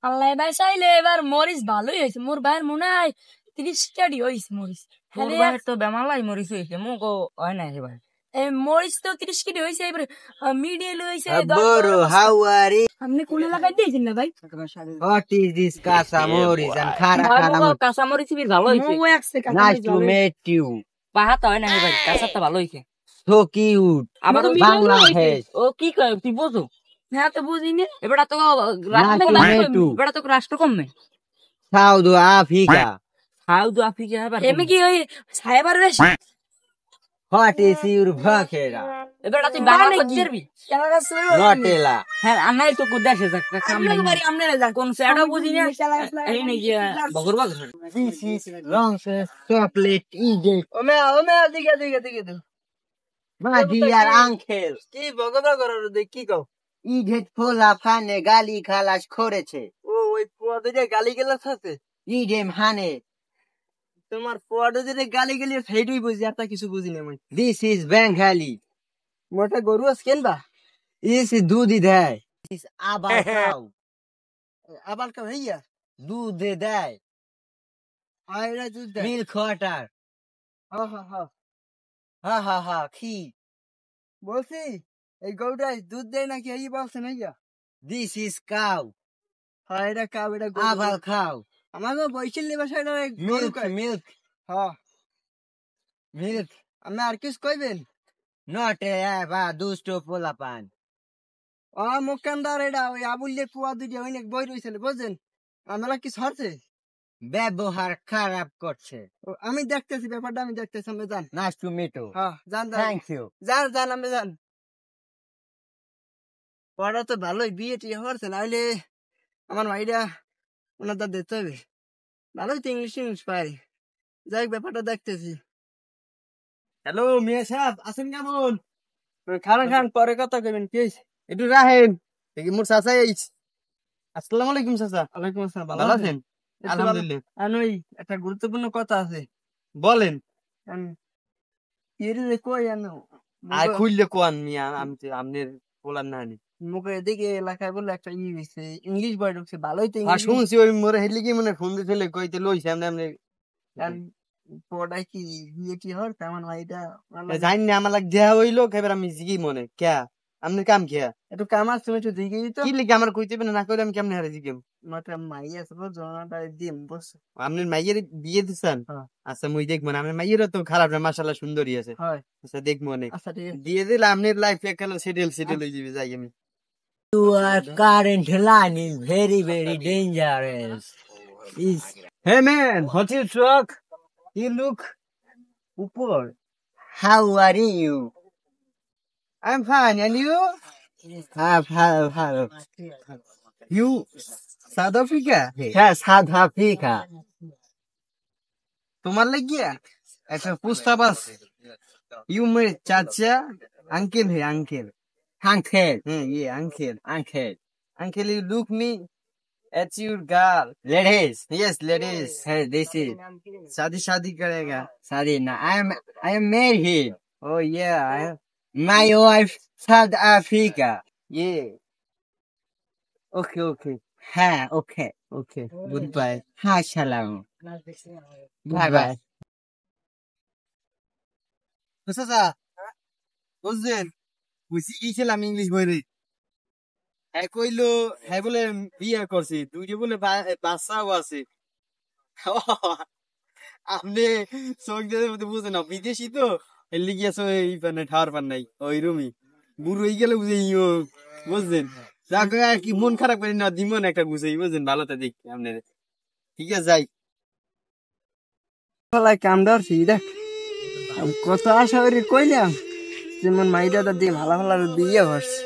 আল্লাহ ভাই চাইলে এবার মরিচ ভালোই হয়েছে, মোর ভাইয়ের মনে হয় 30 কেডি হয়েছে মরিচ। তোর ভাইয়ের তো বেমালাই মরিচ হয়েছে, মুগো হয় না এবার। মরিচ তো 30 কেডি হয়েছে, এবারে মিডিয়াল হয়েছে Boro, how are you? আপনি কোনে লাগাই দিয়েছেন না ভাই? What is this Casa Morris and Kara Kara? কাঁচা মরিচ বেশ ভালো হয়েছে। মো একসে কাঁচা Nice মরিচ to ভালো হয়েছে। meet you. পাহাড়টা হয় না এবার, কাঁচাটা ভালো হয়েছে। So cute. আবার মতো ওই মিডিয়াম Bangladesh. ও কি কয় তুই বোঝো? হ্যাঁ তো বুঝিনি। এবার তো Nato. এবার তো রাষ্ট্র কমবে। South Africa. সাউথ আফ্রিকা এবার এমনি কি ওই সাহেবার বেশি What is your bucket? এবার তুই বাংলা করতে পারবি? কেলা গাছ Nutella. হ্যাঁ আমরাই তো দেশে যাক কাম নাই। বাড়ি আমরা যাক কোন সেটা বুঝি না। এই নাকি বগর বগর। This is long chocolate Egypt. ওমে দিকে My dear uncle. কি বগবা করার দেখ কি কও? Egypt পোলা ফানে গালি খালাস করেছে। ওই পোয়াদে গালি গেলাস আছে Egypt হানে। তোমার পোয়াদে গালি গেলি সেইটাই বুঝি, আর তা কিছু বুঝি না আমি। This is Bengali. মোটা গরু আছে কেনবা This is দুধি দেয়। This is আবার cow. আবার কা ভাইয়া দুধ দেয়। আইরা দুধ দেয়। Milk water. হা Ha. কি? বলছি এই গরুটা দুধ দেয় নাকি এই বলছে না ইয়া? This is cow. হ্যাঁ এটা কাউ এটা গরু। আবার cow. আমাকে বইছিল বাসায় গরু Milk, কয়। milk, হ্যাঁ milk. আমি আর কিছু কইবেন? Not বা দুষ্ট পোলা পান। মুকান্দার এটা ওই আবুল্লে পোয়া দুইটা অনেক বই রয়েছিল বুঝছেন, আমরা কি হচ্ছে? ব্যবহার খারাপ করছে। আমি দেখতেছি ব্যাপারটা, আমি দেখতেছি, আমি জান। Nice to meet you. হ্যাঁ জান Thank you. জান আমি জান। পড়া তো ভালোই, বিয়ে টিয়ে হচ্ছে, নাহলে আমার ভাইটা ওনার দা দিতে হবে। ভালোই তো ইংলিশ পাই। যাই ব্যাপারটা দেখতেছি। হ্যালো মিয়া সাহেব, আছেন কেমন? খান পরে কথা কইবেন, কি হইছে? একটু রাহেন। দেখি মোর চাচা আইছে। আসসালামু আলাইকুম চাচা। ওয়ালাইকুম আসসালাম, ভালো আছেন? আলহামদুলিল্লাহ। আনুই একটা গুরুত্বপূর্ণ কথা আছে। বলেন। এর যে কই আনো আর খুললে কোন মিয়া, আমি তো আমনের বলার না নি। মুখে এদিকে এলাকায় বলে একটা হইছে, ইংলিশ বই ঢুকছে, ভালোই তো আর ইংলিশ। শুনছি ওই মোরে হেলি কি মনে ফোন দিছিলে কইতে লইছে আমনে পড়াই কি বিয়ে টি হর তেমন ভাইটা জানি না আমার লাগ দেয়া হইলো এবার আমি জিগি মনে ক্যা আমনের কাম কিয়া একটু কাম আছে, তুমি একটু দিকে দিত কি লিখে আমার কইতে না কইলে আমি কেমনে হারে জিগেম। মাত্র মাই আছে জনাটা দিম বস। আমনের মাইয়ের বিয়ে দিছেন? হ্যাঁ। আচ্ছা মুই দেখব না, আমনের মাইয়ের তো খারাপ না, মাশাআল্লাহ সুন্দরী আছে। হয় আচ্ছা দেখব না। আচ্ছা ঠিক আছে। দিয়ে দিলে আমনের লাইফ একালে সেটেল হই যাবে, যাই আমি। Your current line is very dangerous. Hey man, what's your truck? You look poor. How are you? I'm fine, and you? Hello. You South Africa? Yes, South Africa. তোমার লাগিয়া একটা প্রস্তাব আছে। You my চাচা, uncle है uncle. Uncle. Uncle, you look me at your girl. Ladies. Yes, ladies. Hey, this is. शादी करेगा. शादी ना. I am married. Oh yeah. My wife South Africa. Yeah. Okay. हाँ, okay. Goodbye. हाँ, salam. Bye. চাচা বুঝছেন, বুঝি গেছিলাম ইংলিশ বইরে। হ্যাঁ কইলো হ্যাঁ বলে বিয়ে করছি, দুইটা বলে বাচ্চাও আছে। আপনি চোখ দিয়ে বুঝে না, বিদেশি তো এর লিগে এই পানে ঠার পান নাই, ওই রুমি বুড়ো হয়ে গেলে বুঝে বুঝছেন। যাকে আর কি মন খারাপ করি না, দিমন একটা বুঝেই বুঝছেন, ভালোটা দেখি আপনার। ঠিক আছে যাই। কামটা দেখ কত আশা করি কইলাম যেমন মাইটা দিয়ে ভালো বিয়ে হচ্ছে।